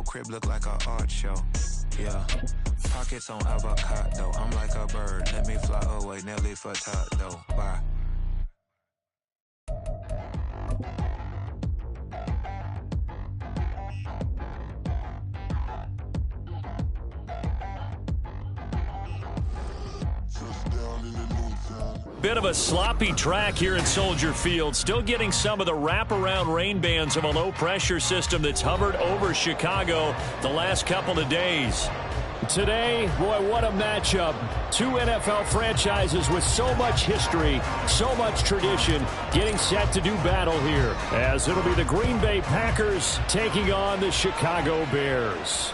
crib look like an art show. Yeah. Pockets on avocado. I'm like a bird. Let me fly away. Nelly Furtado. Bye. Bit of a sloppy track here in Soldier Field. Still getting some of the wraparound rain bands of a low-pressure system that's hovered over Chicago the last couple of days. Today, boy, what a matchup. Two NFL franchises with so much history, so much tradition, getting set to do battle here, as it'll be the Green Bay Packers taking on the Chicago Bears.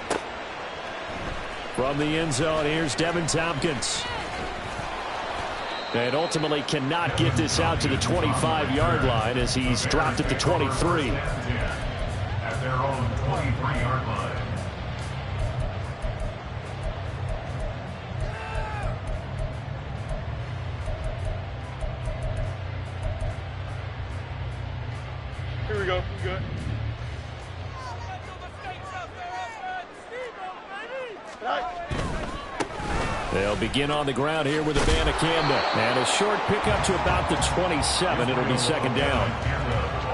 From the end zone, here's Devin Tompkins. And ultimately cannot get this out to the 25-yard line as he's dropped at the 23. At their own 23-yard line. Here we go. We good. They'll begin on the ground here with Abanikanda. And a short pickup to about the 27. It'll be second down.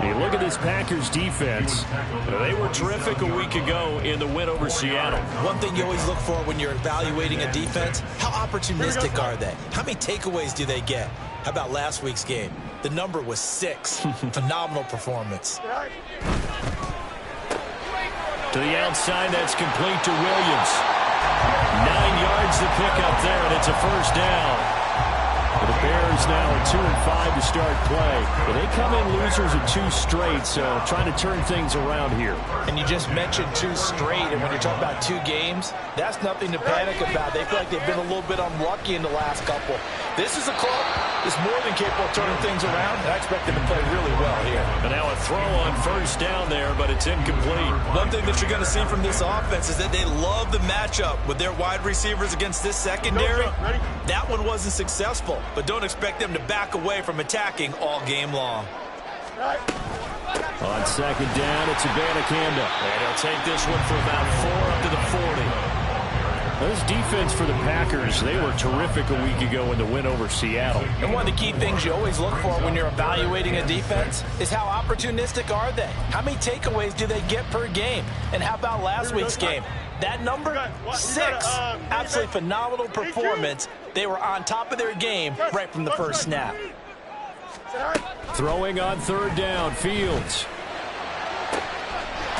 You look at this Packers defense. They were terrific a week ago in the win over Seattle. One thing you always look for when you're evaluating a defense, how opportunistic are they? How many takeaways do they get? How about last week's game? The number was 6. Phenomenal performance. To the outside, that's complete to Williams. 9 yards to pick up there, and it's a first down. The Bears now at 2-5 to start play. Well, they come in losers of 2 straight, so trying to turn things around here. And you just mentioned 2 straight, and when you're talking about 2 games, that's nothing to panic about. They feel like they've been a little bit unlucky in the last couple. This is a club that's more than capable of turning things around, and I expect them to play really well here. And now a throw on first down there, but it's incomplete. One thing that you're going to see from this offense is that they love the matchup with their wide receivers against this secondary. That one wasn't successful, but don't expect them to back away from attacking all game long. On second down, it's Abanikanda. And he'll take this one for about 4 up to the 40. This defense for the Packers, they were terrific a week ago in the win over Seattle. And one of the key things you always look for when you're evaluating a defense is how opportunistic are they? How many takeaways do they get per game? And how about last week's game? That number, 6. Absolutely phenomenal performance. They were on top of their game right from the first snap. Throwing on third down, Fields.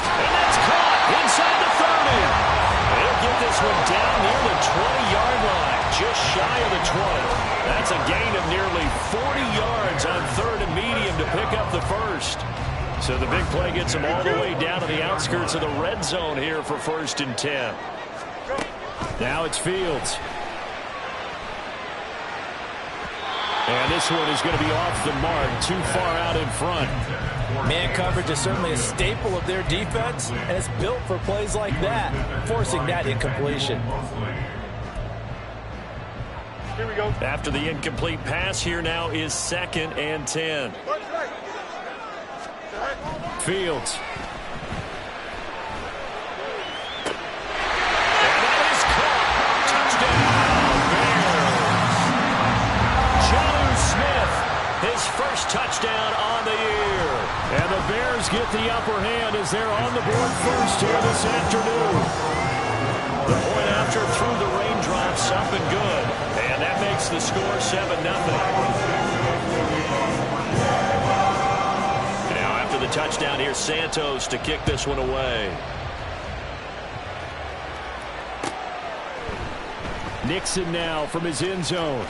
And that's caught inside the 30. They'll get this one down near the 20-yard line, just shy of the 20. That's a gain of nearly 40 yards on third and medium to pick up the first. So the big play gets them all the way down to the outskirts of the red zone here for 1st and 10. Now it's Fields. And this one is going to be off the mark, too far out in front. Man coverage is certainly a staple of their defense, and it's built for plays like that, forcing that incompletion. Here we go. After the incomplete pass, here now is 2nd and 10. Fields. And that is caught. Touchdown, Bears. Jonnu Smith, his first touchdown on the year. And the Bears get the upper hand as they're on the board first here this afternoon. The point after through the raindrops up and good. And that makes the score 7-0. The touchdown here, Santos to kick this one away. Nixon now from his end zone.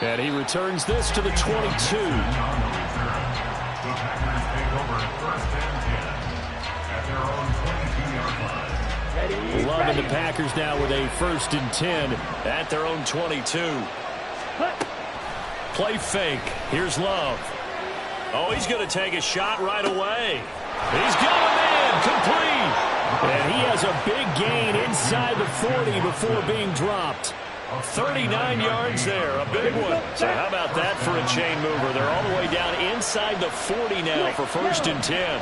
And he returns this to the 22. Loving the Packers now with a 1st and 10 at their own 22. Play fake. Here's Love. Oh, he's going to take a shot right away. He's going in, complete. And he has a big gain inside the 40 before being dropped. 39 yards there, a big one. So how about that for a chain mover? They're all the way down inside the 40 now for 1st and 10.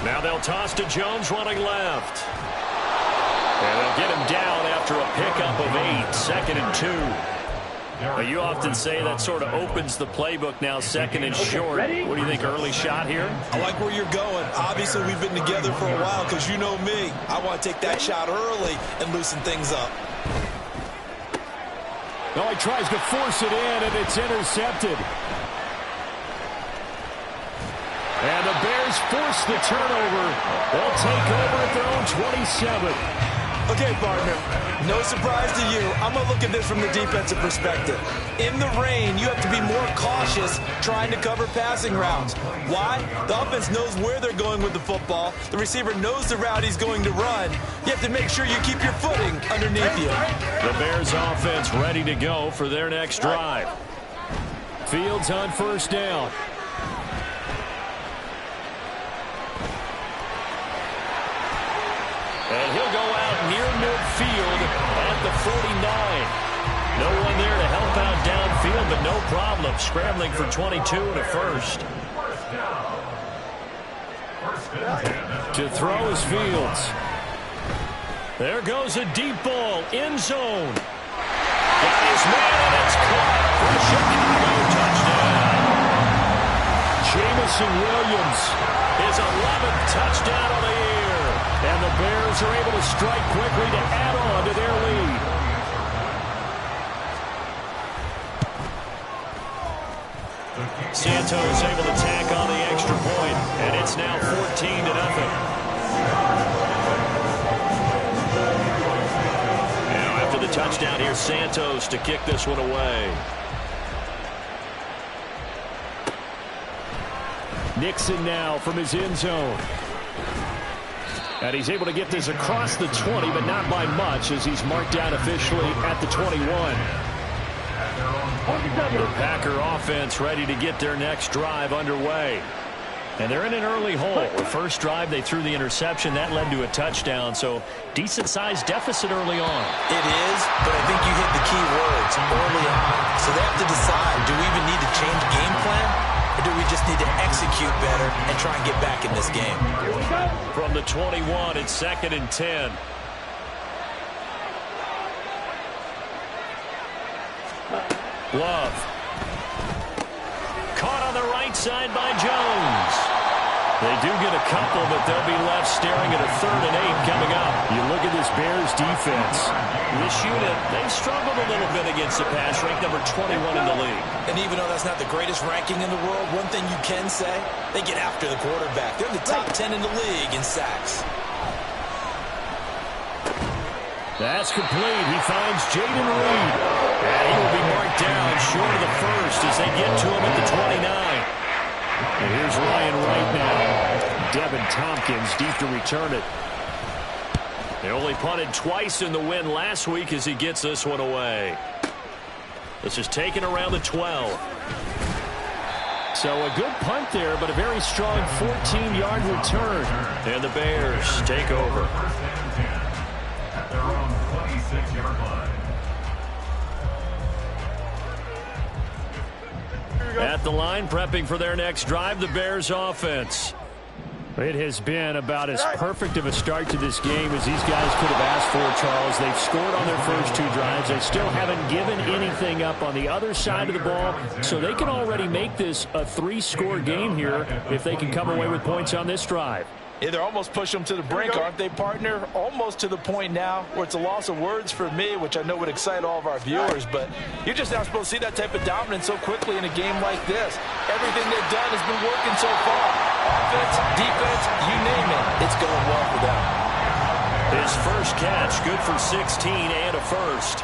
Now they'll toss to Jones running left. And they'll get him down after a pickup of 8, 2nd and 2. But you often say that sort of opens the playbook now, 2nd and short. What do you think, early shot here? I like where you're going. Obviously, we've been together for a while because you know me. I want to take that shot early and loosen things up. No, he tries to force it in, and it's intercepted. And the Bears force the turnover. They'll take over at their own 27. Okay, partner, no surprise to you. I'm going to look at this from the defensive perspective. In the rain, you have to be more cautious trying to cover passing routes. Why? The offense knows where they're going with the football. The receiver knows the route he's going to run. You have to make sure you keep your footing underneath you. The Bears offense ready to go for their next drive. Fields on first down. And he'll go out near midfield at the 49. No one there to help out downfield, but no problem. Scrambling for 22 and a first. To throw is Fields. There goes a deep ball. End zone. Got his man, and it's caught for a Chicago touchdown. Jamison Williams. His 11th touchdown of the year. And the Bears are able to strike quickly to add on to their lead. Santos able to tack on the extra point, and it's now 14-0. Now after the touchdown, here's Santos to kick this one away. Nixon now from his end zone. And he's able to get this across the 20, but not by much, as he's marked down officially at the 21. The Packer offense ready to get their next drive underway. And they're in an early hole. The first drive, they threw the interception. That led to a touchdown, so decent-sized deficit early on. It is, but I think you hit the key words early on. So they have to decide, do we even need to change game plan? Or do we just need to execute better and try and get back in this game? From the 21, it's 2nd and 10. Love. Caught on the right side by Jones. They do get a couple, but they'll be left staring at a 3rd and 8 coming up. You look at this Bears defense. This unit, they've struggled a little bit against the pass, ranked number 21 in the league. And even though that's not the greatest ranking in the world, one thing you can say, they get after the quarterback. They're in the top 10 in the league in sacks. That's complete. He finds Jaden Reed. And he will be marked down short of the first as they get to him at the 29. And here's Ryan Wright now. Devin Tompkins deep to return it. They only punted twice in the win last week as he gets this one away. This is taken around the 12. So a good punt there, but a very strong 14-yard return. And the Bears take over. At their own 26-yard line. At the line, prepping for their next drive, the Bears offense. It has been about as perfect of a start to this game as these guys could have asked for, Charles. They've scored on their first 2 drives. They still haven't given anything up on the other side of the ball, so they can already make this a 3-score game here if they can come away with points on this drive. Yeah, they're almost pushing them to the brink, aren't they, partner? Almost to the point now where it's a loss of words for me, which I know would excite all of our viewers, but you're just not supposed to see that type of dominance so quickly in a game like this. Everything they've done has been working so far. Offense, defense, you name it. It's going well for them. His first catch, good for 16 and a first.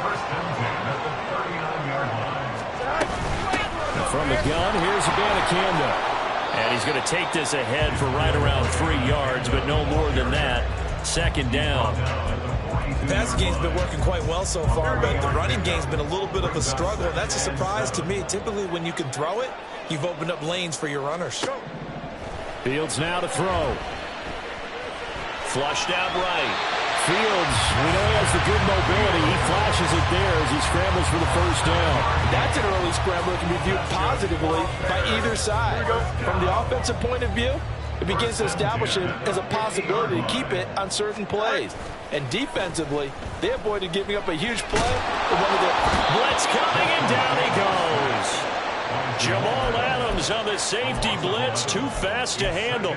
From the gun, here's Abanikanda. And he's going to take this ahead for right around 3 yards, but no more than that. 2nd down. The passing game's been working quite well so far, but the running game's been a little bit of a struggle, and that's a surprise to me. Typically, when you can throw it, you've opened up lanes for your runners. Fields now to throw. Flushed out right. Fields, we know he has the good mobility. He flashes it there as he scrambles for the first down. That's an early scramble that can be viewed positively by either side. From the offensive point of view, it begins to establish it as a possibility to keep it on certain plays. And defensively, they avoided giving up a huge play. Blitz coming, and down he goes. Jamal Adams on the safety blitz, too fast to handle.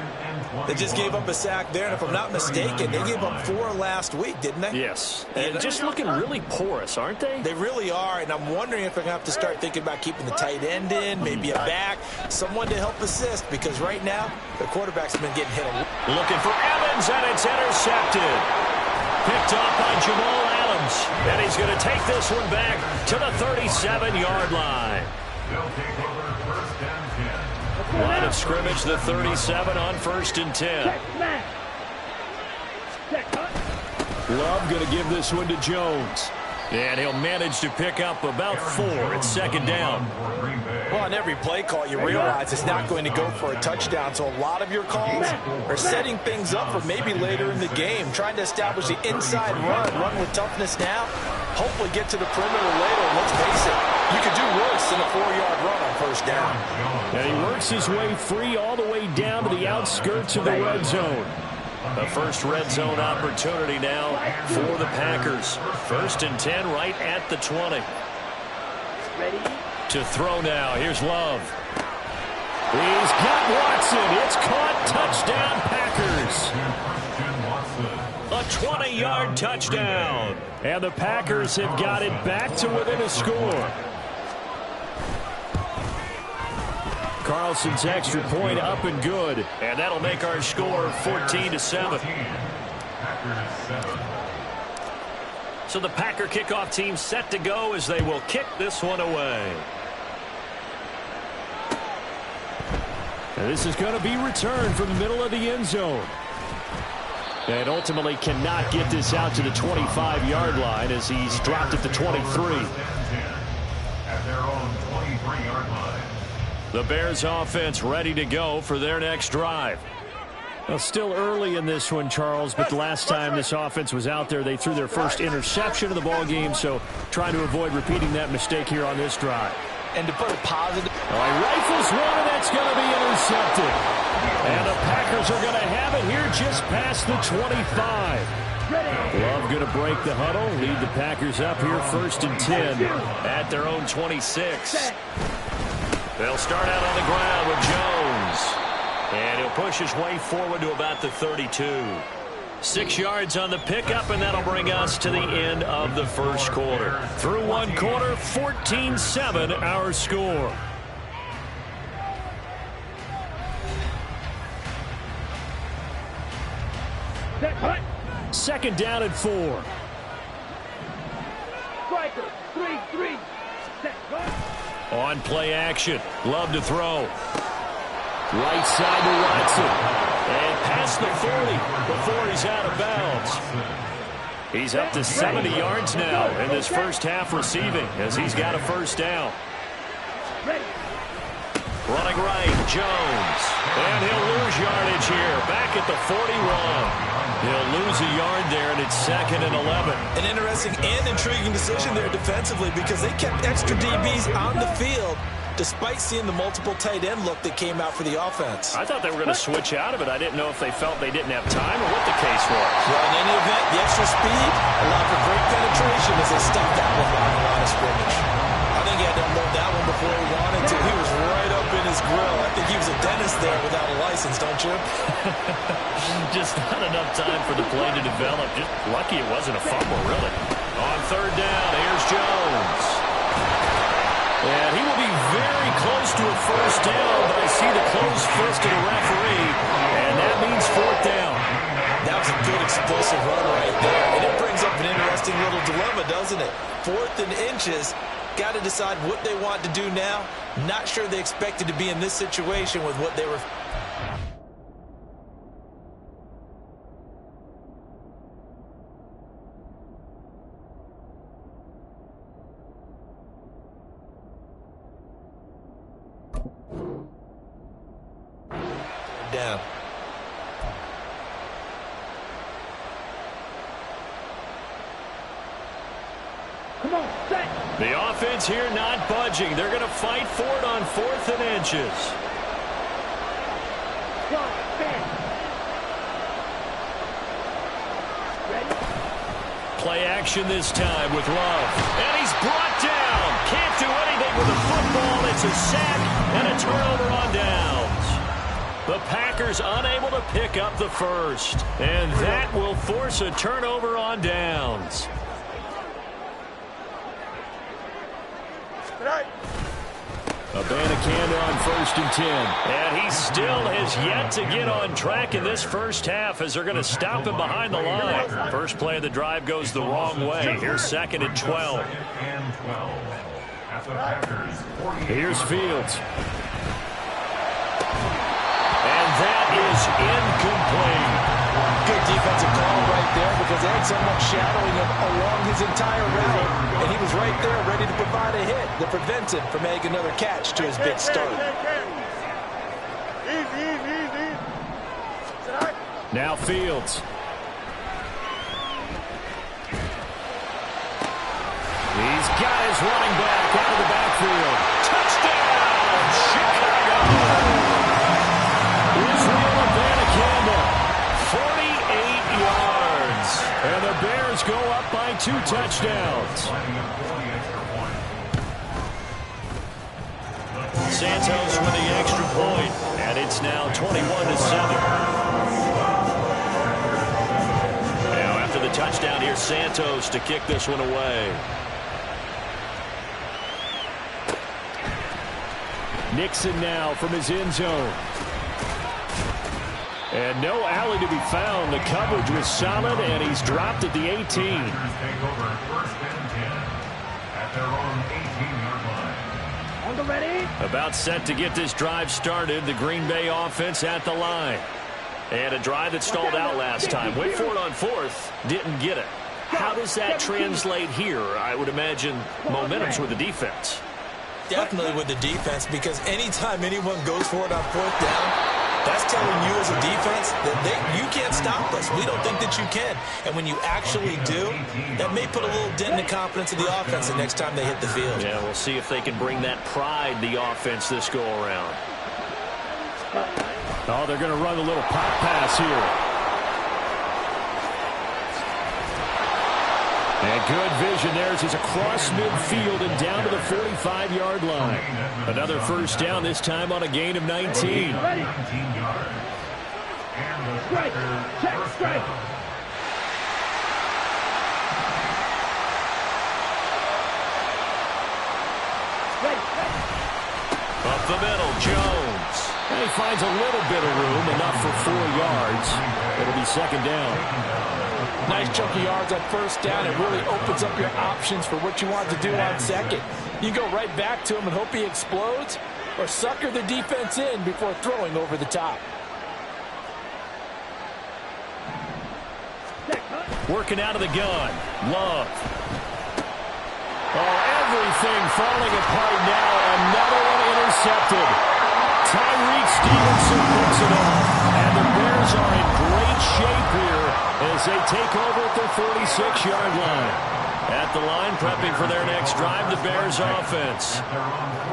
They just gave up a sack there, and if I'm not mistaken, they gave up 4 last week, didn't they? Yes, and just looking really porous, aren't they? They really are, and I'm wondering if they're going to have to start thinking about keeping the tight end in, maybe a back, someone to help assist, because right now, the quarterback's been getting hit a lot. Looking for Evans, and it's intercepted. Picked off by Jamal Adams, and he's going to take this one back to the 37-yard line. Line of scrimmage, the 37 on 1st and 10. Love going to give this one to Jones. And he'll manage to pick up about 4 at 2nd down. Well, on every play call, you realize it's not going to go for a touchdown, so a lot of your calls are setting things up for maybe later in the game, trying to establish the inside run with toughness now, hopefully get to the perimeter later. And let's face it, you could do worse than a 4-yard run on 1st down. And he works his way free all the way down to the outskirts of the red zone. The first red zone opportunity now for the Packers. 1st and 10 right at the 20. Ready? To throw now. Here's Love. He's got Watson. It's caught. Touchdown, Packers. A 20-yard touchdown. And the Packers have got it back to within a score. Carlson's extra point up and good. And that'll make our score 14-7. So the Packer kickoff team set to go as they will kick this one away. And this is going to be returned from the middle of the end zone. And ultimately cannot get this out to the 25-yard line as he's dropped at the 23. At their own 23-yard line. The Bears offense ready to go for their next drive. Well, still early in this one, Charles, but the last time this offense was out there, they threw their first interception of the ball game, so trying to avoid repeating that mistake here on this drive. And to put a positive... All right, rifles one, and that's going to be intercepted. And the Packers are going to have it here just past the 25. Love going to break the huddle, lead the Packers up here 1st and 10 at their own 26. They'll start out on the ground with Jones. And he'll push his way forward to about the 32. 6 yards on the pickup, and that'll bring us to the end of the first quarter. Through one quarter, 14-7 our score. Second down and 4. Striker, 3-3. Set, cut. On play action. Love to throw. Right side to Watson. And past the 40 before he's out of bounds. He's up to 70 yards now in this first half receiving as he's got a 1st down. Running right, Jones. And he'll lose yardage here. Back at the 41. He'll lose a yard there, and it's 2nd and 11. An interesting and intriguing decision there defensively because they kept extra DBs on the field despite seeing the multiple tight end look that came out for the offense. I thought they were going to switch out of it. I didn't know if they felt they didn't have time or what the case was. Well, in any event, the extra speed allowed for great penetration as they stuffed that one on the line of scrimmage. I think he had to unload that one before he wanted to. He was right up in his grill. I think he was a dentist there without a license, don't you? Just not enough time for the play to develop. Just lucky it wasn't a fumble, really. On 3rd down, here's Jones. And he will be very close to a 1st down, but I see the closed fist of the referee, and that means 4th down. That was a good explosive run right there. And it brings up an interesting little dilemma, doesn't it? 4th and inches. Got to decide what they want to do now. Not sure they expected to be in this situation with what they were... down. Come on, set. The offense here not budging. They're going to fight for it on 4th and inches. Stand. play action this time with Love. And he's brought down. Can't do anything with the football. It's a sack and a turnover on downs. The Packers unable to pick up the first. And that will force a turnover on downs. Abanikanda on 1st and 10. And he still has yet to get on track in this first half as they're going to stop him behind the line. First play of the drive goes the wrong way. Here's 2nd and 12. Here's Fields. And that is incomplete. Good defensive call right there because they had someone shadowing him along his entire route, and he was right there ready to provide a hit that prevents him from making another catch to his big start. Easy. Now Fields. He's got his running back out of the backfield. Touchdown, Chicago! Israel Abanikanda, 48 yards. And the Bears go up by 2 touchdowns. Santos with the extra point, and it's now 21-7. Now after the touchdown, here's Santos to kick this one away. Nixon now from his end zone. And no alley to be found. The coverage was solid, and he's dropped at the 18. On the ready. About set to get this drive started. The Green Bay offense at the line. And a drive that stalled out last time. Went for it on 4th. Didn't get it. How does that translate here? I would imagine momentum's with the defense. Definitely with the defense, because anytime anyone goes for it on 4th down, that's telling you as a defense that you can't stop us. We don't think that you can. And when you actually do, that may put a little dent in the confidence of the offense the next time they hit the field. Yeah, we'll see if they can bring that pride, the offense, this go around. Oh, they're going to run a little pop pass here. And good vision there as he's across midfield and down to the 45-yard line. Another first down, this time on a gain of 19. Strike. Check. Strike. Up the middle, Jones. And he finds a little bit of room, enough for 4 yards. It'll be 2nd down. Nice chunk of yards on 1st down. It really opens up your options for what you want to do on 2nd. You go right back to him and hope he explodes, or sucker the defense in before throwing over the top. Working out of the gun. Love. Oh, everything falling apart now. Another one intercepted. Tyreek Stevenson picks it up. And the Bears are in great shape here as they take over at their 46-yard line. At the line, prepping for their next drive, the Bears offense.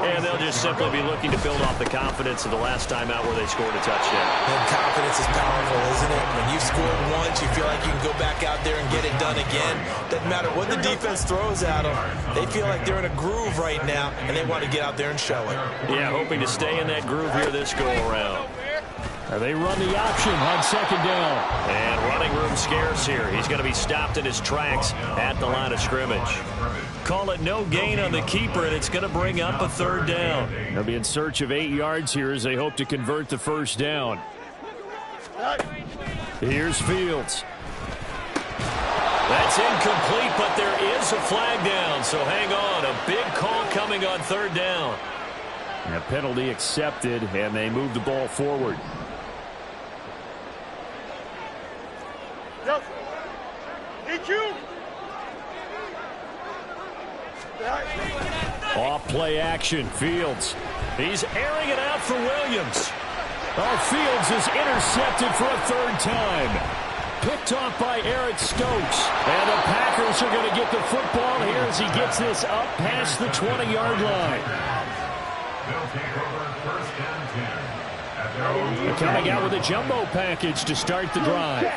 And they'll just simply be looking to build off the confidence of the last time out where they scored a touchdown. And confidence is powerful, isn't it? When you've scored once, you feel like you can go back out there and get it done again. Doesn't matter what the defense throws at them. They feel like they're in a groove right now, and they want to get out there and show it. Yeah, hoping to stay in that groove here this go-around. They run the option on 2nd down. And running room scarce here. He's going to be stopped in his tracks at the line of scrimmage. Call it no gain on the keeper, and it's going to bring up a 3rd down. They'll be in search of 8 yards here as they hope to convert the 1st down. Here's Fields. That's incomplete, but there is a flag down, so hang on. A big call coming on 3rd down. And a penalty accepted, and they move the ball forward. Yep. EQ. Off play action, Fields. He's airing it out for Williams. Oh, Fields is intercepted for a 3rd time. Picked off by Eric Stokes. And the Packers are going to get the football here as he gets this up past the 20-yard line. They're coming out with a jumbo package to start the drive.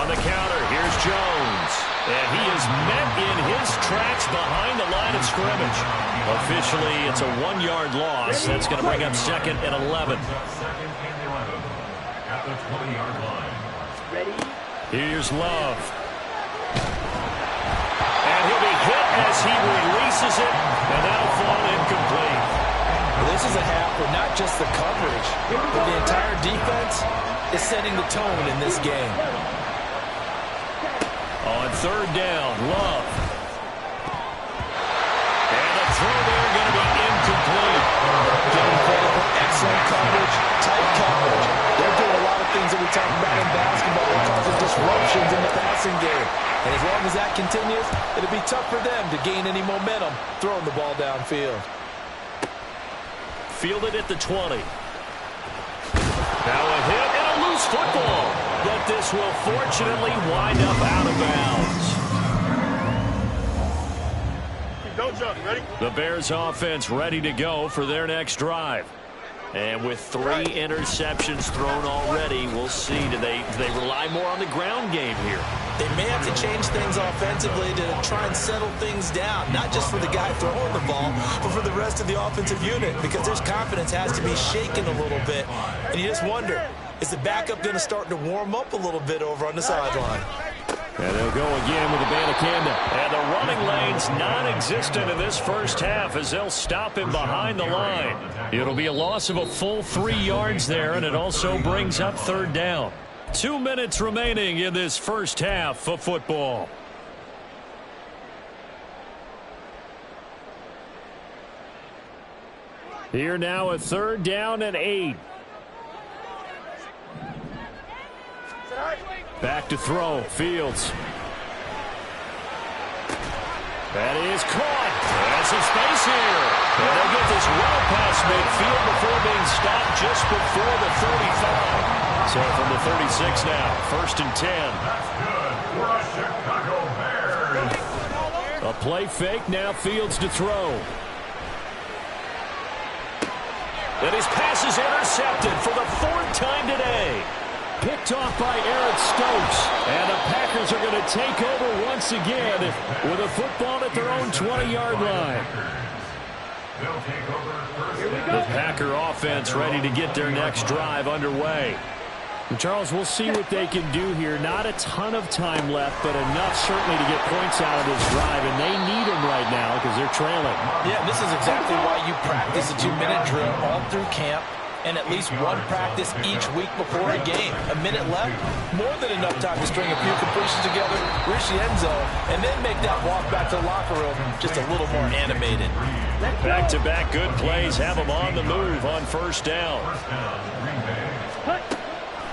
On the counter, here's Jones. And he is met in his tracks behind the line of scrimmage. Officially, it's a 1-yard loss. That's going to bring up 2nd and 11. At the 20-yard line. Here's Love. And he'll be hit as he releases it, and that'll fall incomplete. Well, this is a half where not just the coverage, but the entire defense is setting the tone in this game. On 3rd down, Love. And the throw there going to be incomplete. Getting credit for excellent coverage, tight coverage. They're doing a lot of things that we talk about in basketball that causes disruptions in the passing game. And as long as that continues, it'll be tough for them to gain any momentum throwing the ball downfield. Fielded at the 20. Now a hit and a loose football. But this will fortunately wind up out of bounds. Don't jump. Ready? The Bears offense ready to go for their next drive. And with 3 interceptions thrown already, we'll see. Do they rely more on the ground game here? They may have to change things offensively to try and settle things down, not just for the guy throwing the ball, but for the rest of the offensive unit, because their confidence has to be shaken a little bit. And you just wonder, is the backup going to start to warm up a little bit over on the sideline? And they'll go again with the Bandicanda. And the running lane's non-existent in this first half as they'll stop him behind the line. It'll be a loss of a full 3 yards there, and it also brings up 3rd down. 2 minutes remaining in this first half of football. Here now a 3rd down and 8. Back to throw. Fields. That is caught. There's some space here. And they'll get this well past midfield before being stopped just before the 35. So from the 36 now, 1st and 10. That's good for a Chicago Bears. A play fake, now Fields to throw. And his pass is intercepted for the 4th time today. Picked off by Eric Stokes. And the Packers are going to take over once again with a football at their own 20-yard line. The Packer offense ready to get their next drive underway. And Charles, we'll see what they can do here. Not a ton of time left, but enough certainly to get points out of this drive. And they need them right now because they're trailing. Yeah, this is exactly why you practice a 2-minute drill all through camp and at least one practice each week before a game. A minute left, more than enough time to string a few completions together, reach the end zone, and then make that walk back to the locker room just a little more animated. Back-to-back good plays have them on the move on 1st down.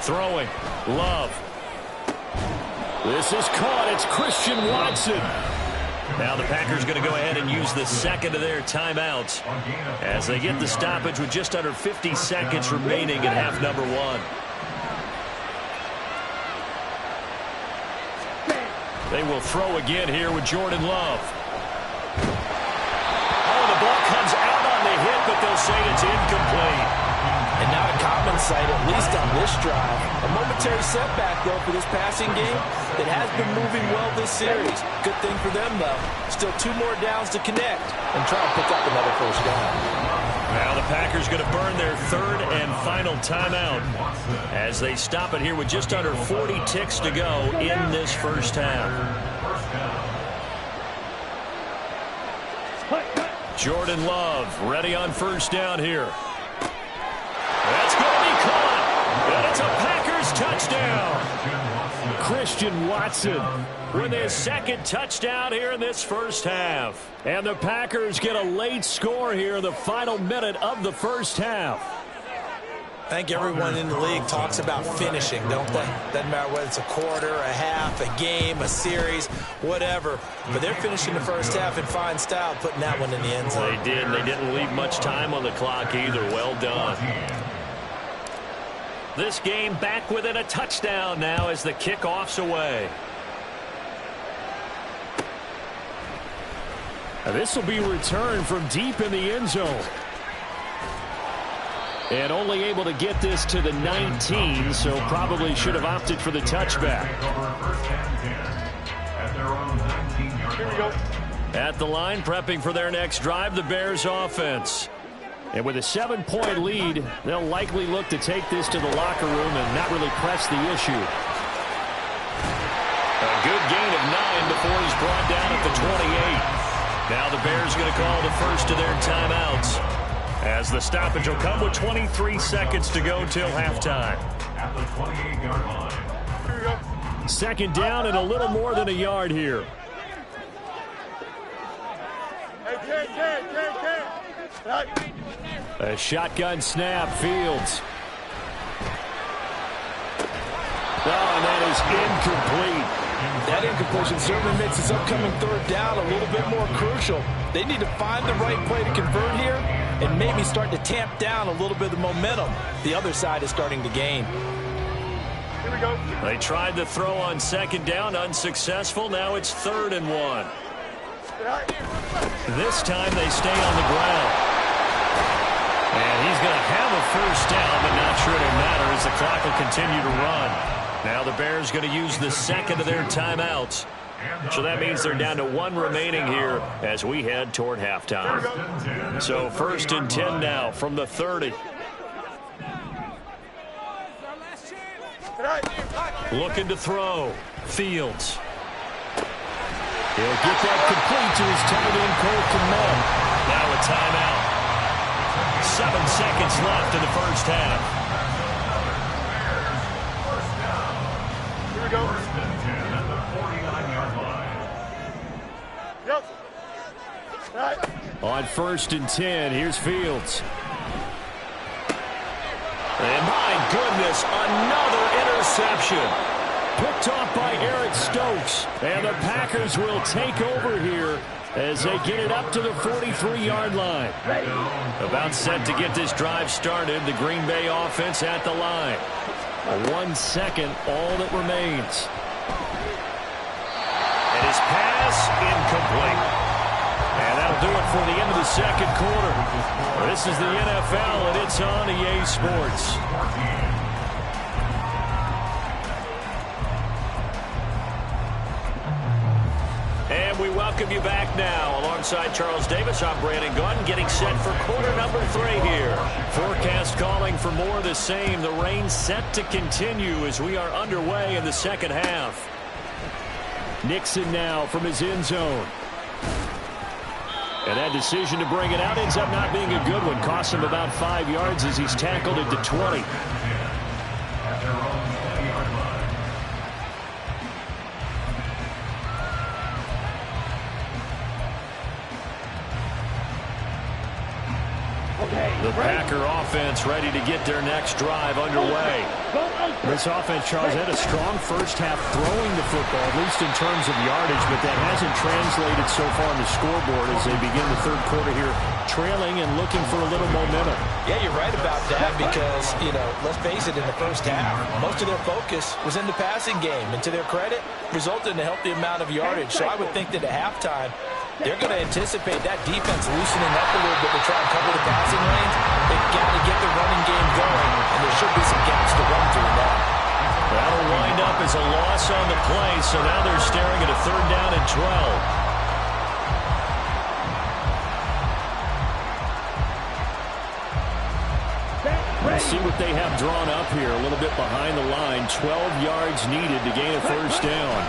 Throwing. Love. This is caught. It's Christian Watson. Now the Packers going to go ahead and use the 2nd of their timeouts as they get the stoppage with just under 50 seconds remaining in half number 1. They will throw again here with Jordan Love. Oh, the ball comes out on the hit, but they'll say it's incomplete. And not a common sight, at least on this drive. A momentary setback, though, for this passing game that has been moving well this series. Good thing for them, though. Still 2 more downs to connect and try and pick up another 1st down. Now the Packers going to burn their 3rd and final timeout as they stop it here with just under 40 ticks to go in this first half. Jordan Love ready on 1st down here. That's going to be caught. And it's a Packers touchdown. Christian Watson with his 2nd touchdown here in this first half. And the Packers get a late score here in the final minute of the first half. I think everyone in the league talks about finishing, don't they? Doesn't matter whether it's a quarter, a half, a game, a series, whatever. But they're finishing the first half in fine style, putting that one in the end zone. They did, and they didn't leave much time on the clock either. Well done. This game back within a touchdown now as the kickoff's away. Now this will be returned from deep in the end zone. And only able to get this to the 19, so probably should have opted for the touchback. Here we go. At the line, prepping for their next drive, the Bears offense. And with a 7-point lead, they'll likely look to take this to the locker room and not really press the issue. A good gain of 9 before he's brought down at the 28. Now the Bears going to call the first of their timeouts, as the stoppage will come with 23 seconds to go till halftime. At the 28-yard line. Here we go. Second down and a little more than a yard here. Hey, Ken. Right. A shotgun snap, Fields. Oh, and that is incomplete. That incompletion certainly makes this upcoming third down a little bit more crucial. They need to find the right play to convert here and maybe start to tamp down a little bit of the momentum the other side is starting to gain. Here we go. They tried to throw on second down, unsuccessful. Now it's 3rd and 1. This time they stay on the ground. And he's going to have a first down, but not sure it'll matter as the clock will continue to run. Now the Bears going to use the second of their timeouts. So that means they're down to 1 remaining here as we head toward halftime. So 1st and 10 now from the 30. Looking to throw. Fields. He'll get that complete to his tight end, Cole Kmet. Now a timeout. 7 seconds left in the first half. Here we go. First and 10 at the 49-yard line. Yep. Right. On 1st and 10, here's Fields. And my goodness, another interception. Picked off by Eric Stokes. And the Packers will take over here as they get it up to the 43-yard line. About set to get this drive started. The Green Bay offense at the line. 1 second, all that remains. And his pass incomplete. And that'll do it for the end of the second quarter. This is the NFL, and it's on EA Sports. And we welcome you back now. Alongside Charles Davis, I'm Brandon Gunn, getting set for quarter number 3 here. Forecast calling for more of the same. The rain set to continue as we are underway in the second half. Nixon now from his end zone. And that decision to bring it out ends up not being a good one. Costs him about 5 yards as he's tackled at the 20. The Packer offense ready to get their next drive underway. This offense, Charles, had a strong first half throwing the football, at least in terms of yardage, but that hasn't translated so far on the scoreboard as they begin the third quarter here, trailing and looking for a little momentum. Yeah, you're right about that because, let's face it, in the first half, most of their focus was in the passing game. And to their credit, resulted in a healthy amount of yardage. So I would think that at halftime, they're going to anticipate that defense loosening up a little bit to try and cover the passing lanes. They've got to get the running game going, and there should be some gaps to run through now. That'll wind up as a loss on the play, so now they're staring at a 3rd down and 12. Let's see what they have drawn up here, a little bit behind the line. 12 yards needed to gain a first down.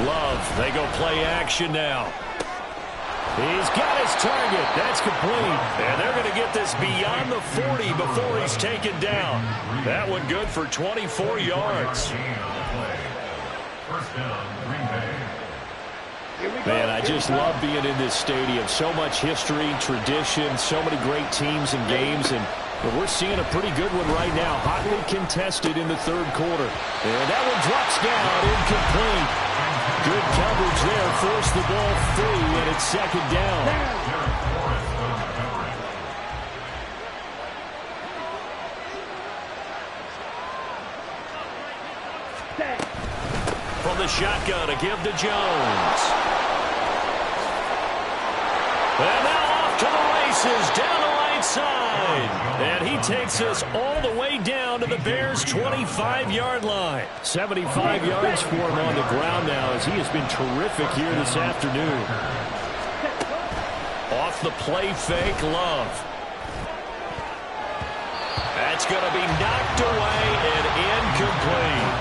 Love, they go play action now. He's got his target. That's complete. And they're going to get this beyond the 40 before he's taken down. That one good for 24 yards. Man, I just love being in this stadium. So much history, tradition, so many great teams and games, and we're seeing a pretty good one right now. Hotly contested in the third quarter. And that one drops down, incomplete. Good coverage there, forced the ball free, and it's 2nd down. From the shotgun to give to Jones. And now off to the races, down the right side. And he takes us all the way down to the Bears' 25-yard line. 75 yards for him on the ground now as he has been terrific here this afternoon. Off the play fake, Love. That's going to be knocked away and incomplete.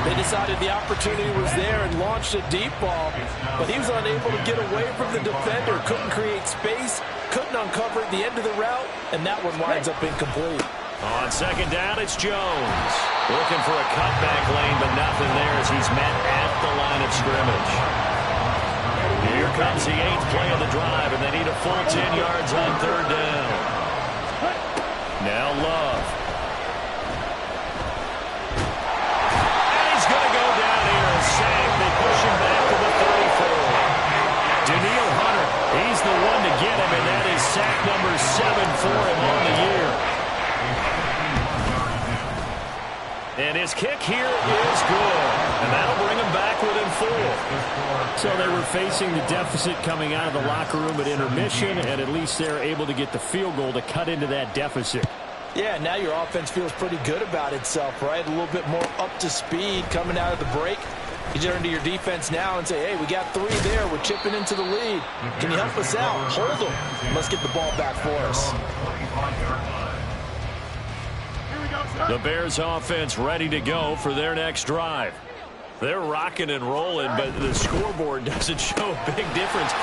They decided the opportunity was there and launched a deep ball, but he was unable to get away from the defender, couldn't create space, couldn't uncover the end of the route, and that one winds up incomplete. On second down, it's Jones. Looking for a cutback lane, but nothing there as he's met at the line of scrimmage. Here comes the 8th play of the drive, and they need a full 10 yards on third down. Now Love. And he's going to go down here and sack. They push him back to the 34. Danielle Hunter, he's the one to get him, and that is sack number 7 for him on the year. And his kick here is good. And that'll bring him back within 4. So they were facing the deficit coming out of the locker room at intermission, and at least they're able to get the field goal to cut into that deficit. Yeah, now your offense feels pretty good about itself, right? A little bit more up to speed coming out of the break. You turn to your defense now and say, hey, we got 3 there. We're chipping into the lead. Can you help us out? Hold them. Let's get the ball back for us. The Bears offense ready to go for their next drive. They're rocking and rolling, but the scoreboard doesn't show a big difference.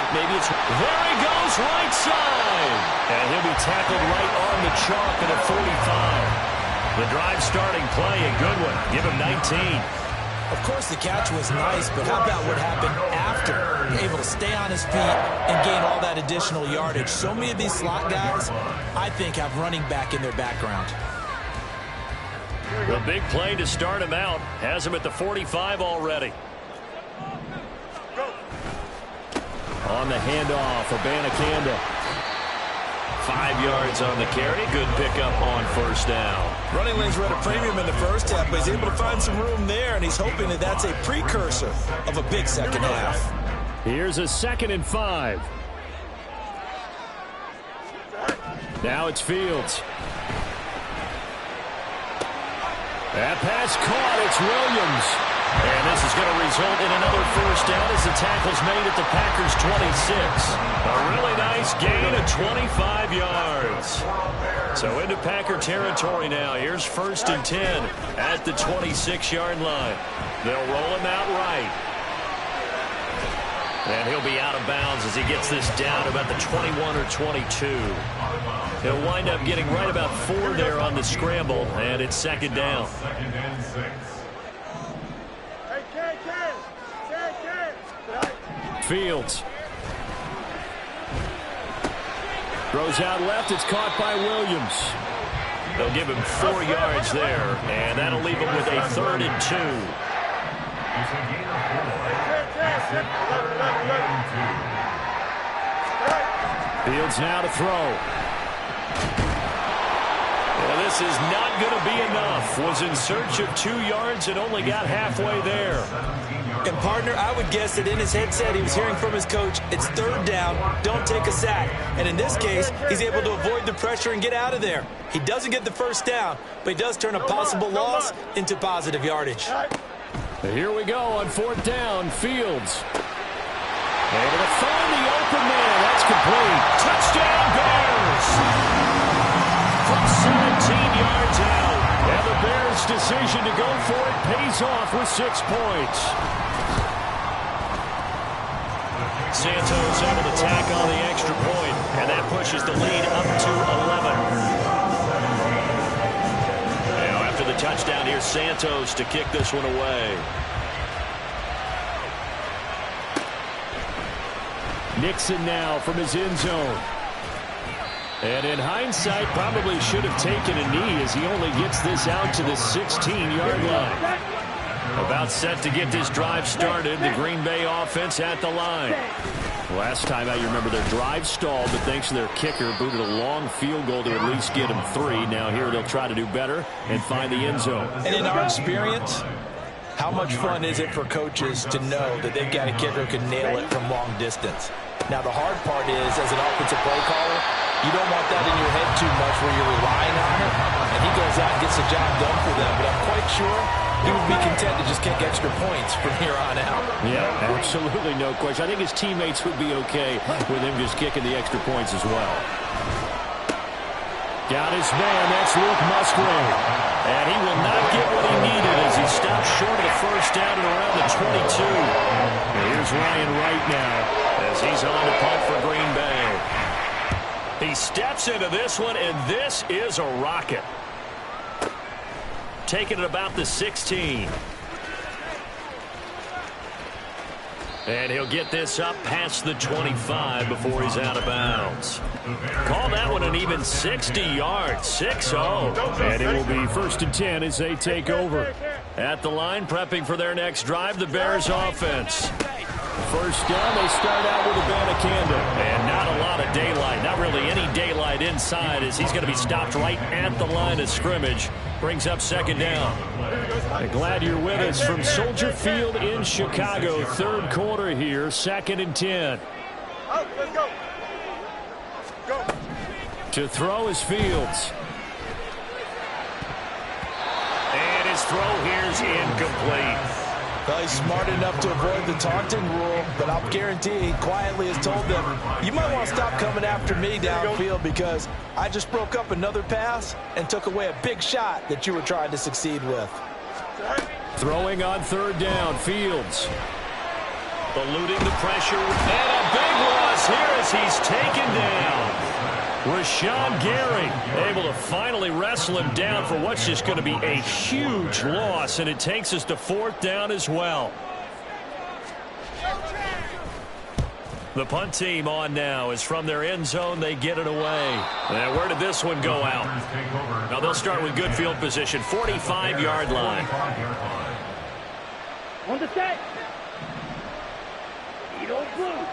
Maybe it's there he goes right side. And he'll be tackled right on the chalk at a 45. The drive starting play, a good one. Give him 19. Of course, the catch was nice, but how about what happened after? Able to stay on his feet and gain all that additional yardage. So many of these slot guys, I think, have running back in their background. The big play to start him out has him at the 45 already. On the handoff, Abanikanda. 5 yards on the carry. Good pickup on first down. Running lanes were at a premium in the first half, but he's able to find some room there, and he's hoping that that's a precursor of a big second half. Here's a 2nd and 5. Now it's Fields. That pass caught. It's Williams. And this is going to result in another first down as the tackle's made at the Packers' 26. A really nice gain of 25 yards. So into Packer territory now. Here's 1st and 10 at the 26-yard line. They'll roll him out right. And he'll be out of bounds as he gets this down about the 21 or 22. He'll wind up getting right about 4 there on the scramble, and it's 2nd down. Fields. Throws out left. It's caught by Williams. They'll give him 4 yards there, and that'll leave him with a 3rd and 2. Fields now to throw. Well, this is not going to be enough. Was in search of 2 yards and only got halfway there. And, partner, I would guess that in his headset he was hearing from his coach, it's 3rd down, don't take a sack. And in this case, he's able to avoid the pressure and get out of there. He doesn't get the first down, but he does turn a possible loss into positive yardage. Here we go on 4th down. Fields. Able to find the open man. That's complete. Touchdown, Bears! From 17 yards out. And the Bears' decision to go for it pays off with 6 points. Santos able to tack on the extra point, and that pushes the lead up to 11. Now after the touchdown, here's Santos to kick this one away. Nixon now from his end zone. And in hindsight, probably should have taken a knee as he only gets this out to the 16-yard line. About set to get this drive started. The Green Bay offense at the line. Last time out, you remember their drive stalled, but thanks to their kicker, booted a long field goal to at least get them 3. Now here they'll try to do better and find the end zone. And in our experience, how much fun is it for coaches to know that they've got a kicker who can nail it from long distance? Now, the hard part is, as an offensive play caller, You don't want that in your head too much where you're relying on it. And he goes out and gets the job done for them. But I'm quite sure he would be content to just kick extra points from here on out. Yeah, absolutely no question. I think his teammates would be okay with him just kicking the extra points as well. Got his man. That's Luke Musgrave. And he will not get what he needed as he stopped short of the first down at around the 22. And here's Ryan Wright now as he's on to punt for Green Bay. He steps into this one, and this is a rocket. Taking it about the 16. And he'll get this up past the 25 before he's out of bounds. Call that one an even 60 yards, 6-0. And it will be 1st and 10 as they take over. At the line, prepping for their next drive, the Bears offense. First down, they start out with Abanikanda. And not a lot of daylight, not really any daylight inside as he's going to be stopped right at the line of scrimmage. Brings up 2nd down. Glad you're with us from Soldier Field in Chicago. 3rd quarter here, 2nd and 10. Let's go. Go. To throw is Fields. And his throw here's incomplete. Well, he's smart enough to avoid the taunting rule, but I'll guarantee he quietly has told them, you might want to stop coming after me downfield because I just broke up another pass and took away a big shot that you were trying to succeed with. Throwing on 3rd down, Fields. Eluding the pressure, and a big loss here as he's taken down. Rashawn Gary able to finally wrestle him down for what's just going to be a huge loss, and it takes us to 4th down as well. The punt team on now is from their end zone. They get it away. Now, where did this one go out? Now, they'll start with good field position, 45-yard line. On the set. Blue.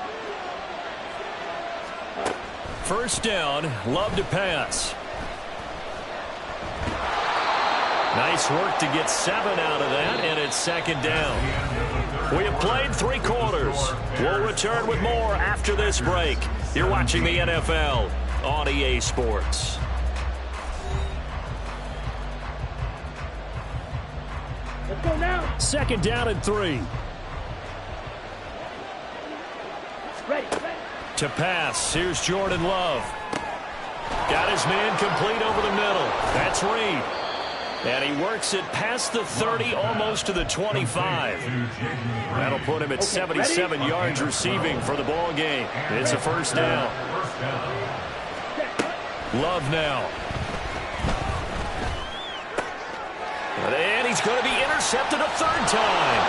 First down, Love to pass. Nice work to get 7 out of that, and it's 2nd down. We have played 3 quarters. We'll return with more after this break. You're watching the NFL on EA Sports. Let's go now. 2nd down and 3. Ready. To pass, here's Jordan Love. Got his man complete over the middle. That's Reed. And he works it past the 30, almost to the 25. That'll put him at 77 yards receiving for the ball game. It's a 1st down. Love now. And he's going to be intercepted a 3rd time.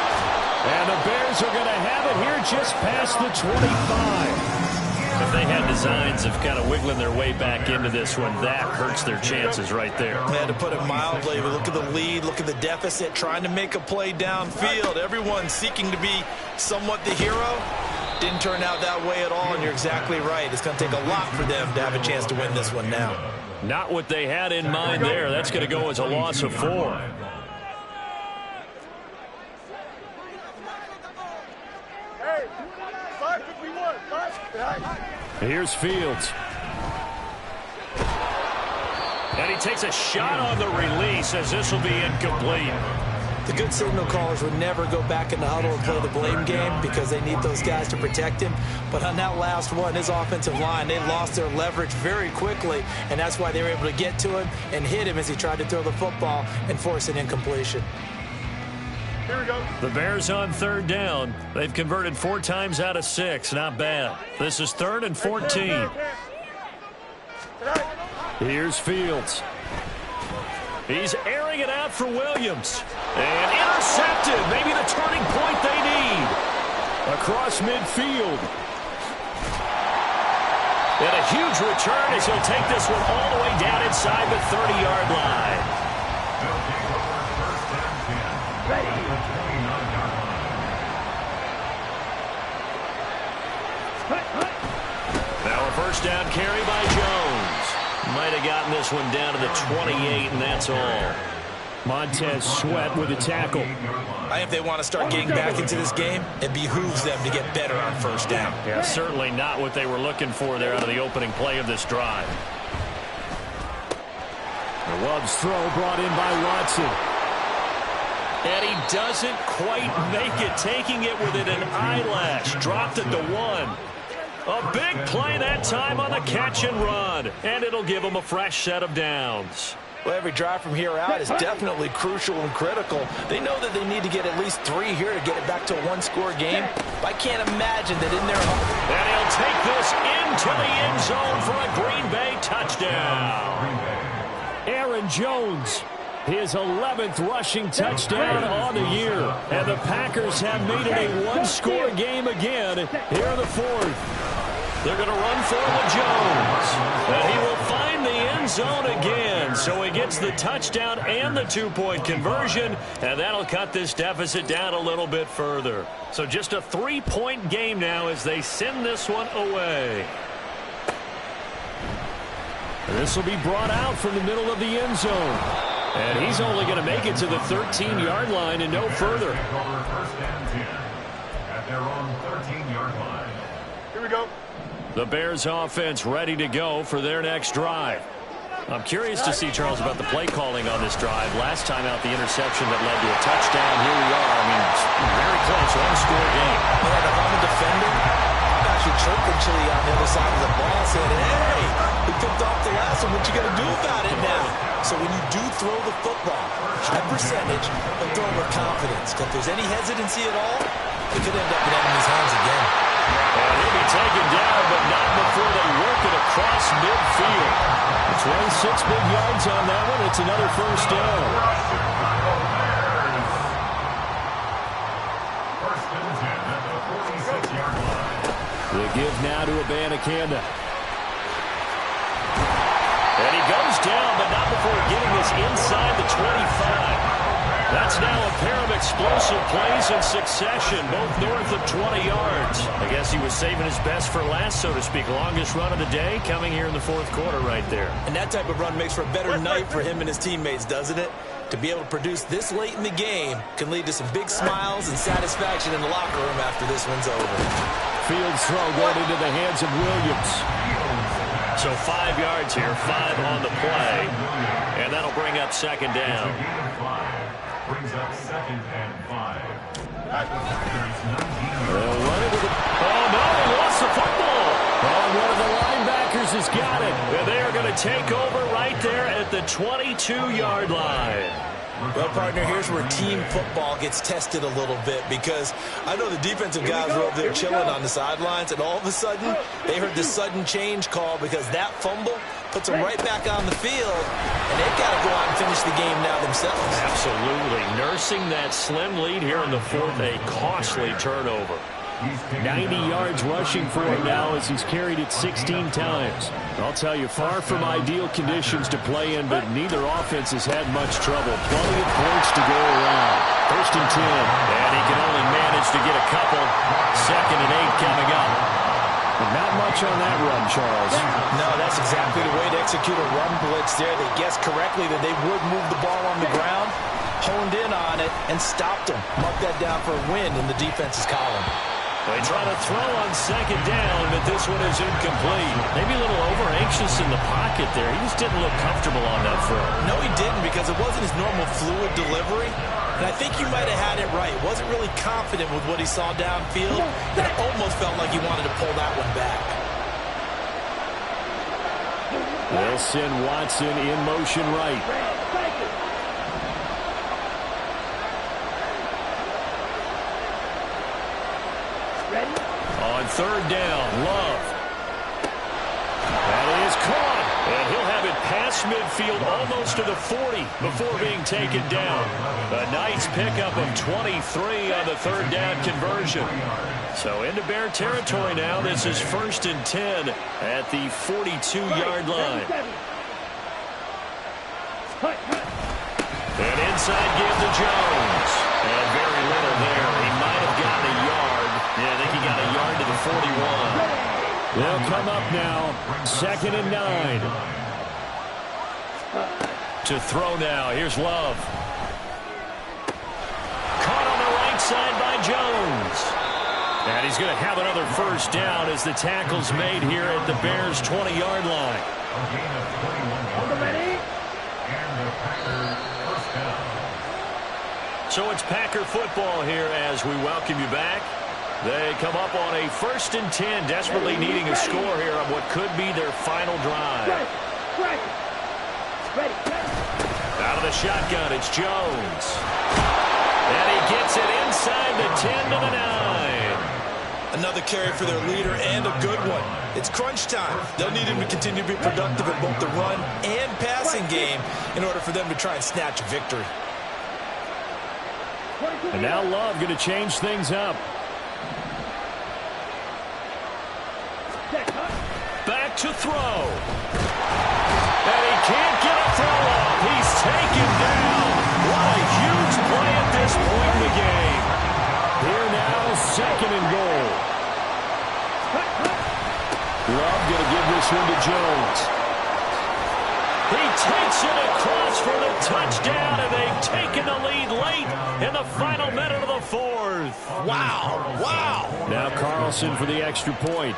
And the Bears are going to have it here just past the 25. If they had designs of kind of wiggling their way back into this one, that hurts their chances right there. Yeah, to put it mildly, look at the lead, look at the deficit, trying to make a play downfield. Everyone seeking to be somewhat the hero. Didn't turn out that way at all, and you're exactly right. It's going to take a lot for them to have a chance to win this one now. Not what they had in mind there. That's going to go as a loss of 4. Here's Fields. And he takes a shot on the release as this will be incomplete. The good signal callers would never go back in the huddle and play the blame game because they need those guys to protect him. But on that last one, his offensive line, they lost their leverage very quickly, and that's why they were able to get to him and hit him as he tried to throw the football and force an incompletion. Here we go. The Bears on 3rd down. They've converted 4 times out of 6. Not bad. This is 3rd and 14. Here's Fields. He's airing it out for Williams. And intercepted. Maybe the turning point they need. Across midfield. And a huge return as he'll take this one all the way down inside the 30-yard line. Now a 1st down carry by Jones. Might have gotten this one down to the 28, and that's all. Montez Sweat with a tackle. I think if they want to start getting back into this game, it behooves them to get better on first down. Yeah, certainly not what they were looking for there out of the opening play of this drive. The Love's throw brought in by Watson. And he doesn't quite make it, taking it within an eyelash. Dropped at the 1. A big play that time on the catch and run. And it'll give them a fresh set of downs. Well, every drive from here out is definitely crucial and critical. They know that they need to get at least 3 here to get it back to a one-score game. But I can't imagine that in their home. And he'll take this into the end zone for a Green Bay touchdown. Aaron Jones, his 11th rushing touchdown on the year. And the Packers have made it a one-score game again here in the 4th. They're going to run for with Jones. And he will find the end zone again. So he gets the touchdown and the 2-point conversion. And that'll cut this deficit down a little bit further. So just a 3-point game now as they send this one away. And this will be brought out from the middle of the end zone. And he's only going to make it to the 13-yard line and no further. First and 10 at their own 13-yard line. Here we go. The Bears offense ready to go for their next drive. I'm curious to see, Charles, about the play calling on this drive. Last time out, the interception that led to a touchdown. Here we are. I mean, very close, one-score game. Man, if I'm a defender, I'm actually chirping Chili on the other side of the ball saying, hey, we picked off the last one. What you going to do about it now? So when you do throw the football, high percentage, but throw with confidence. If there's any hesitancy at all, it could end up in enemy's hands again. And he'll be taken down, but not before they work it across midfield. 26 big yards on that one. It's another first down. First and 10 at the 46-yard line. The give now to Abanikanda. And he goes down, but not before getting this inside the 25. That's now a pair of explosive plays in succession, both north of 20 yards. I guess he was saving his best for last, so to speak. Longest run of the day coming here in the 4th quarter right there. And that type of run makes for a better night for him and his teammates, doesn't it? To be able to produce this late in the game can lead to some big smiles and satisfaction in the locker room after this one's over. Fields throw going into the hands of Williams. So 5 yards here, 5 on the play, and that'll bring up second down. Brings up 2nd and 5. They'll run it with it. Oh, no, he lost the football. Oh, one of the linebackers has got it. And they are going to take over right there at the 22-yard line. Well, partner, here's where team football gets tested a little bit because I know the defensive guys were over there chilling on the sidelines, and all of a sudden, they heard the sudden change call because that fumble puts them right back on the field, and they've got to go out and finish the game now themselves. Absolutely. Nursing that slim lead here in the 4th, a costly turnover. 90 yards rushing for him now as he's carried it 16 times. I'll tell you, far from ideal conditions to play in, but neither offense has had much trouble. Plenty of points to go around. 1st and 10. And he can only manage to get a couple. 2nd and 8 coming up. But not much on that run, Charles. No, that's exactly the way to execute a run blitz there. They guessed correctly that they would move the ball on the ground, honed in on it, and stopped them. Mark that down for a win in the defense's column. They try to throw on 2nd down, but this one is incomplete. Maybe a little over-anxious in the pocket there. He just didn't look comfortable on that throw. No, he didn't, because it wasn't his normal fluid delivery. And I think you might have had it right. Wasn't really confident with what he saw downfield, and it almost felt like he wanted to pull that one back. They'll send Watson in motion right. On 3rd down, Love. That is caught. And he'll have it past midfield almost to the 40 before being taken down. A nice pickup of 23 on the 3rd down conversion. So into Bear territory now. This is 1st and 10 at the 42-yard line. And inside give to Jones. And very little there. He might have gotten a yard. Yeah, I think he got a yard to the 41. They'll come up now. 2nd and 9. To throw now. Here's Love. Caught on the right side by Jones. And he's going to have another first down as the tackle's made here at the Bears' 20-yard line. A gain of 21 yards. And the Packers first down. So it's Packer football here as we welcome you back. They come up on a 1st and 10, desperately needing a score here on what could be their final drive. Ready. Out of the shotgun, it's Jones. And he gets it inside the 10 to the 9. Another carry for their leader and a good one. It's crunch time. They'll need him to continue to be productive in both the run and passing game in order for them to try and snatch a victory. And now Love going to change things up. Back to throw. And he can't get a throw off. He's taken down. What a huge play at this point in the game. Here now, 2nd and goal. Love going to give this one to Jones. He takes it across for the touchdown, and they've taken the lead late in the final minute of the 4th. Wow. Now Carlson for the extra point.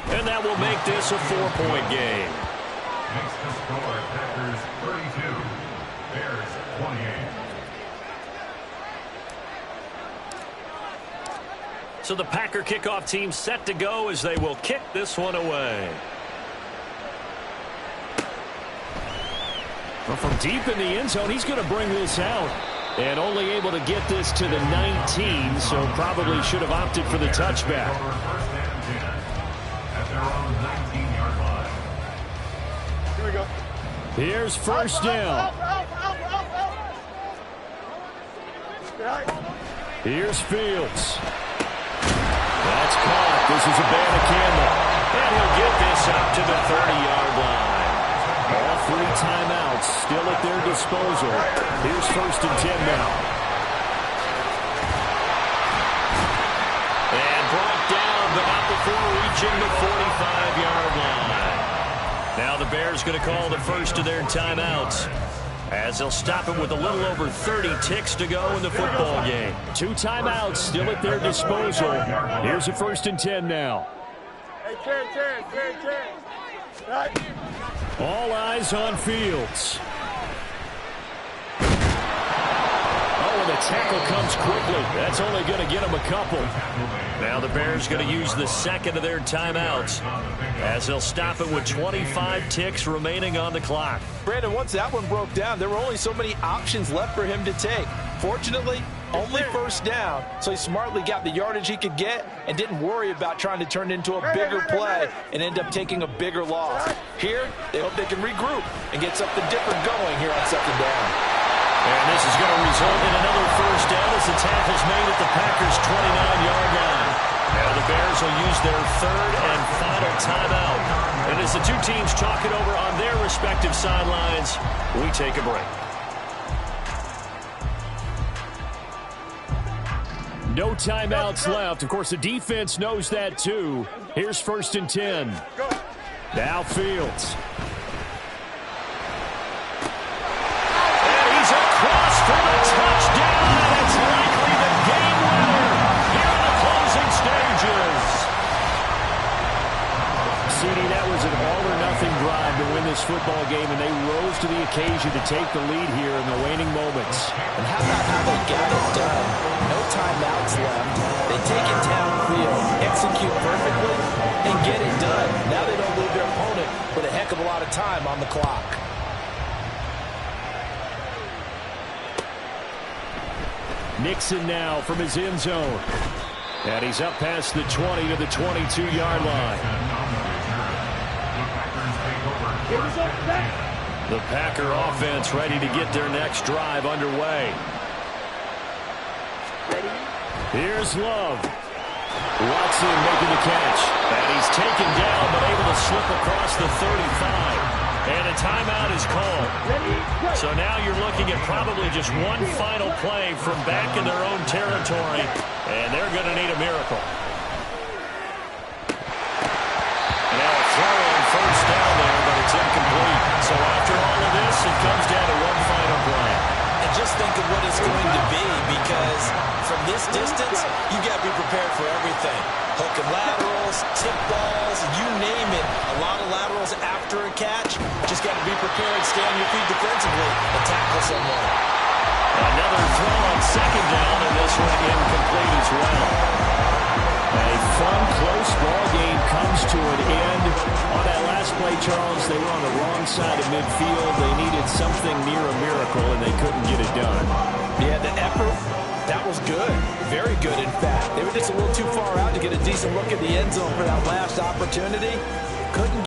And that will make this a 4-point game. Makes the score Packers 32, Bears 28. So the Packer kickoff team set to go as they will kick this one away. Well, from deep in the end zone, he's going to bring this out. And only able to get this to the 19, so probably should have opted for the touchback. First and 10 at their own 19-yard line. Here we go. Here's first down. Here's Fields. That's caught. This is a Campbell. And he'll get this out to the 30-yard line. All 3 timeouts still at their disposal. Here's 1st and 10 now. And brought down, but not before reaching the 45-yard line. Now the Bears going to call the first of their timeouts, as they'll stop it with a little over 30 ticks to go in the football game. 2 timeouts still at their disposal. Here's a 1st and 10 now. Hey, Terry. Right. All eyes on Fields. Oh, and the tackle comes quickly. That's only going to get him a couple. Now the Bears going to use the second of their timeouts, as they'll stop it with 25 ticks remaining on the clock. Brandon, once that one broke down, there were only so many options left for him to take. Fortunately, only first down, so he smartly got the yardage he could get and didn't worry about trying to turn it into a bigger play and end up taking a bigger loss. Here, they hope they can regroup and get something different going here on 2nd down. And this is going to result in another first down as the tackle's made at the Packers' 29-yard line. Now the Bears will use their 3rd and final timeout. And as the two teams talk it over on their respective sidelines, we take a break. No timeouts left. Of course, the defense knows that too. Here's 1st and 10. Now Fields. And he's across for the touchdown, and it's likely the game winner here in the closing stages. CD, that was an all-or-nothing drive to win this football game, and they rose to the occasion to take the lead here in the waning moments. And how about how they got it done? No timeouts left. They take it downfield, execute perfectly, and get it done. Now they don't leave their opponent with a heck of a lot of time on the clock. Nixon now from his end zone. And he's up past the 20 to the 22-yard line. The Packer offense ready to get their next drive underway. Here's Love. Watson making the catch. And he's taken down, but able to slip across the 35. And a timeout is called. So now you're looking at probably just one final play from back in their own territory. And they're going to need a miracle. Now a throw on first down there, but it's incomplete. you got to be prepared for everything. Hook and laterals, tip balls, you name it. A lot of laterals after a catch. Just got to be prepared, stay on your feet defensively, and tackle someone. Another throw on second down, and this one incomplete as well. A fun, close ball game comes to an end. On that last play, Charles, they were on the wrong side of midfield. They needed something near a miracle, and they couldn't get it done. Yeah, the effort, that was good. Very good, in fact. They were just a little too far out to get a decent look at the end zone for that last opportunity. Couldn't